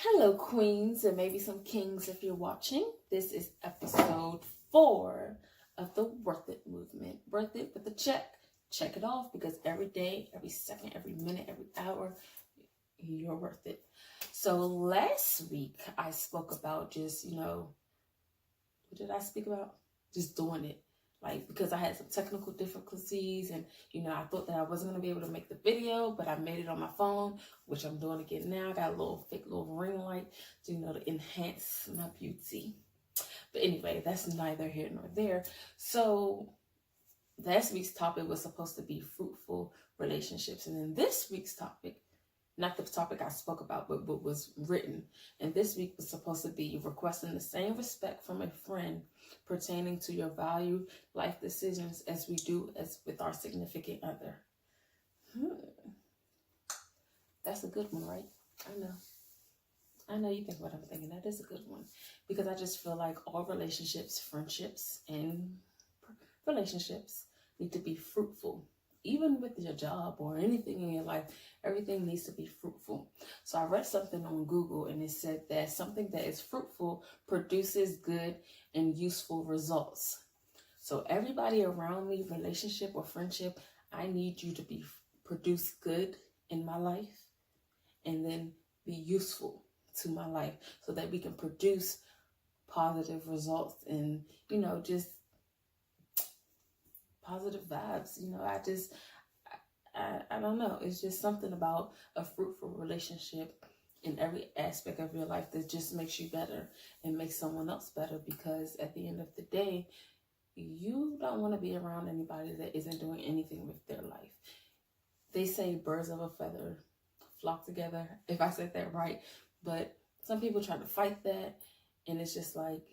Hello, queens, and maybe some kings if you're watching. This is episode 4 of the Worth It movement. Worth it with a check. Check it off because every day, every second, every minute, every hour, you're worth it. So last week, I spoke about just, what did I speak about? Just doing it. Like, because I had some technical difficulties and, I thought that I wasn't going to be able to make the video, but I made it on my phone, which I'm doing again now. I got a little fake little ring light to enhance my beauty. But anyway, that's neither here nor there. So last week's topic was supposed to be fruitful relationships. And then this week's topic, not the topic I spoke about, but what was written. And this week was supposed to be requesting the same respect from a friend pertaining to your value life decisions as we do as with our significant other. That's a good one, right? I know you think what I'm thinking. That is a good one. Because I just feel like all relationships, friendships, and relationships need to be fruitful. Even with your job or anything in your life, everything needs to be fruitful. So I read something on Google and it said that something that is fruitful produces good and useful results. So everybody around me, relationship or friendship, I need you to produce good in my life and then be useful to my life so that we can produce positive results and, just positive vibes. I don't know. It's just something about a fruitful relationship in every aspect of your life that just makes you better and makes someone else better, because at the end of the day, you don't want to be around anybody that isn't doing anything with their life. They say birds of a feather flock together, if I said that right, but some people try to fight that, and it's just like,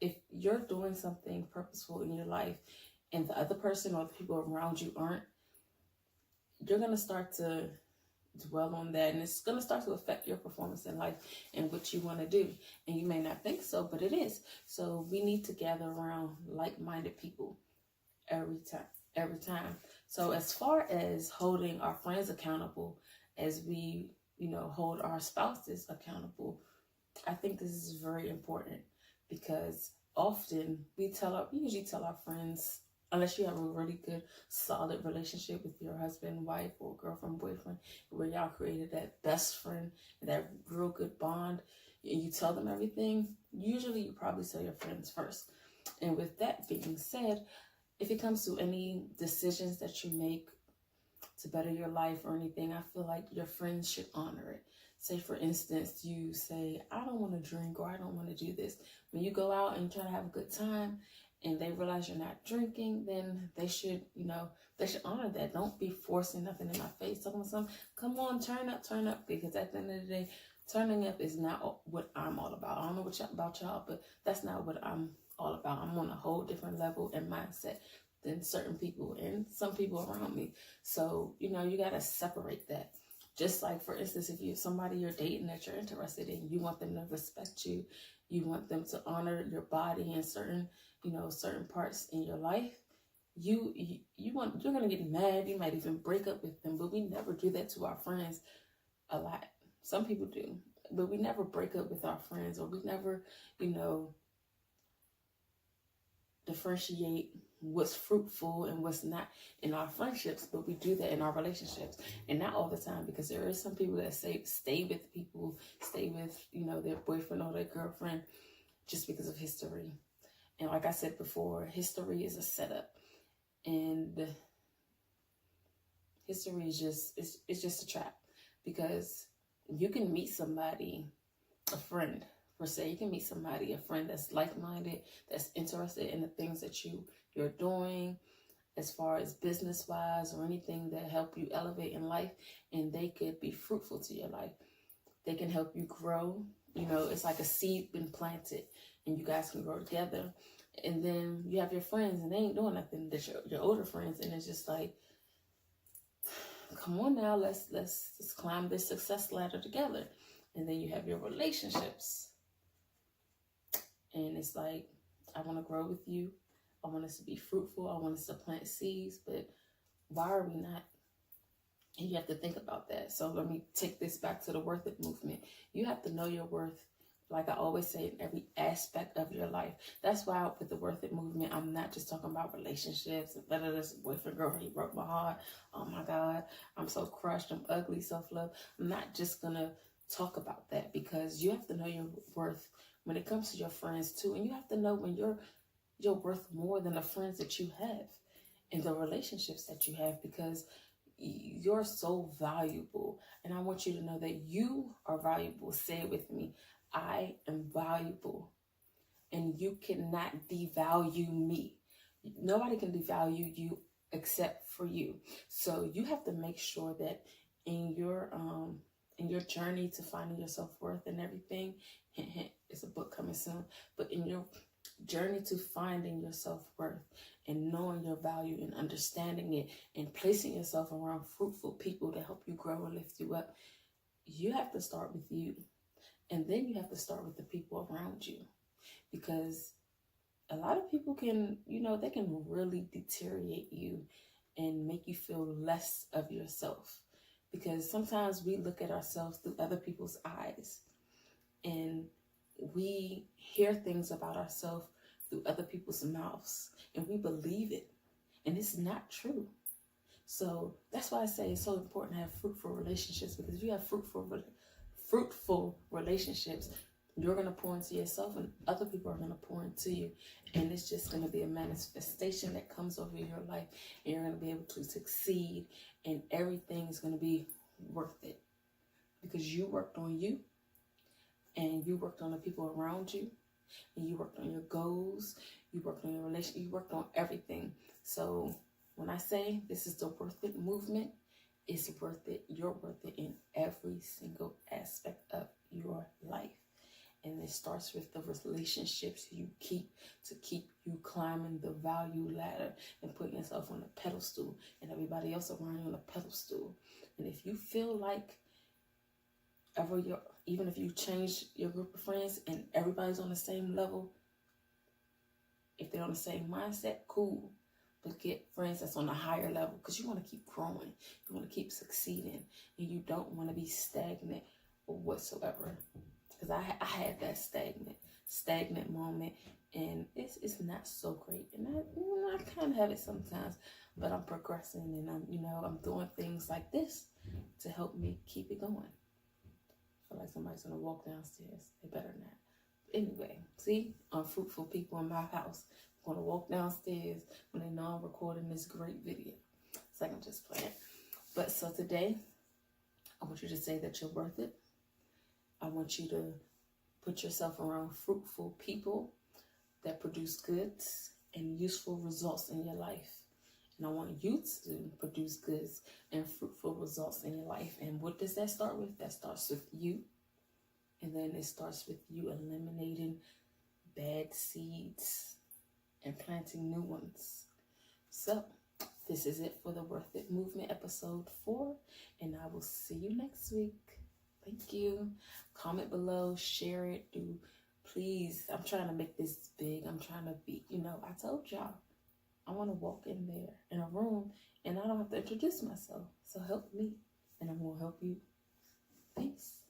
if you're doing something purposeful in your life and the other person or the people around you aren't, you're going to start to dwell on that, and it's going to start to affect your performance in life and what you want to do. And you may not think so, but it is. So we need to gather around like-minded people every time. So as far as holding our friends accountable, as we, hold our spouses accountable, I think this is very important, because often we usually tell our friends, unless you have a really good, solid relationship with your husband, wife, or girlfriend, boyfriend, where y'all created that best friend and that real good bond, and you tell them everything, usually you probably tell your friends first. And with that being said, if it comes to any decisions that you make to better your life or anything, I feel like your friends should honor it. Say, for instance, you say, I don't want to drink, or I don't want to do this. When you go out and try to have a good time and they realize you're not drinking, then they should honor that. Don't be forcing nothing in my face. Talking about something, come on, turn up. Because at the end of the day, turning up is not what I'm all about. I don't know about y'all, but that's not what I'm all about. I'm on a whole different level and mindset than certain people and some people around me. So, you got to separate that. Just like, for instance, if you're somebody you're dating that you're interested in, you want them to respect you. You want them to honor your body and certain parts in your life. You're going to get mad. You might even break up with them, but we never do that to our friends a lot. Some people do, but we never break up with our friends, or we never, differentiate what's fruitful and what's not in our friendships, but we do that in our relationships. And not all the time, because there are some people that stay with their boyfriend or their girlfriend just because of history. And like I said before, history is a setup, and history is just a trap, because you can meet somebody, a friend per se. You can meet somebody, a friend that's like-minded, that's interested in the things that you're doing as far as business-wise or anything that help you elevate in life, and they could be fruitful to your life. They can help you grow. It's like a seed been planted, and you guys can grow together. And then you have your friends, and they ain't doing nothing. That's your older friends, and it's just like, come on now, let's climb this success ladder together. And then you have your relationships, and it's like, I want to grow with you. I want us to be fruitful. I want us to plant seeds. But why are we not And you have to think about that. So let me take this back to the worth it movement. You have to know your worth, like I always say, in every aspect of your life. That's why with the worth it movement, I'm not just talking about relationships and whether this boyfriend, girlfriend, he broke my heart. Oh my God, I'm so crushed, I'm ugly, self-love. I'm not just gonna talk about that, because you have to know your worth when it comes to your friends too. And you have to know when you're worth more than the friends that you have and the relationships that you have, because you're so valuable. And I want you to know that you are valuable. Say it with me. I am valuable, and you cannot devalue me. Nobody can devalue you except for you. So you have to make sure that in your journey to finding your self-worth and everything, hint, hint, it's a book coming soon, but in your journey to finding your self-worth and knowing your value and understanding it and placing yourself around fruitful people to help you grow and lift you up, you have to start with you. And then you have to start with the people around you, because a lot of people can, they can really deteriorate you and make you feel less of yourself, because sometimes we look at ourselves through other people's eyes, and we hear things about ourselves through other people's mouths, and we believe it, and it's not true. So that's why I say it's so important to have fruitful relationships, because if you have fruitful relationships, you're going to pour into yourself and other people are going to pour into you. And it's just going to be a manifestation that comes over your life, and you're going to be able to succeed, and everything is going to be worth it, because you worked on you, and you worked on the people around you, and you worked on your goals, you worked on your relationship, you worked on everything. So when I say this is the worth it movement, it's worth it. You're worth it in every single aspect of your life. And it starts with the relationships you keep to keep you climbing the value ladder and putting yourself on the pedestal and everybody else around you on the pedestal. And if you feel like even if you change your group of friends and everybody's on the same level, if they're on the same mindset, cool. But get friends that's on a higher level, because you want to keep growing. You want to keep succeeding. And you don't want to be stagnant or whatsoever. Because I had that stagnant moment. And it's not so great. And I kind of have it sometimes. But I'm progressing, and I'm doing things like this to help me keep it going. I feel like somebody's going to walk downstairs. They better not. Anyway, see, unfruitful people in my house going to walk downstairs when they know I'm recording this great video. It's like I'm just playing. But so today, I want you to say that you're worth it. I want you to put yourself around fruitful people that produce goods and useful results in your life. And I want you to produce goods and fruitful results in your life. And what does that start with? That starts with you. And then it starts with you eliminating bad seeds and planting new ones. So this is it for the Worth It Movement episode 4. And I will see you next week. Thank you. Comment below, share it, please. I'm trying to make this big. I'm trying to be, I told y'all, I want to walk in there in a room and I don't have to introduce myself. So help me and I'm going to help you. Peace.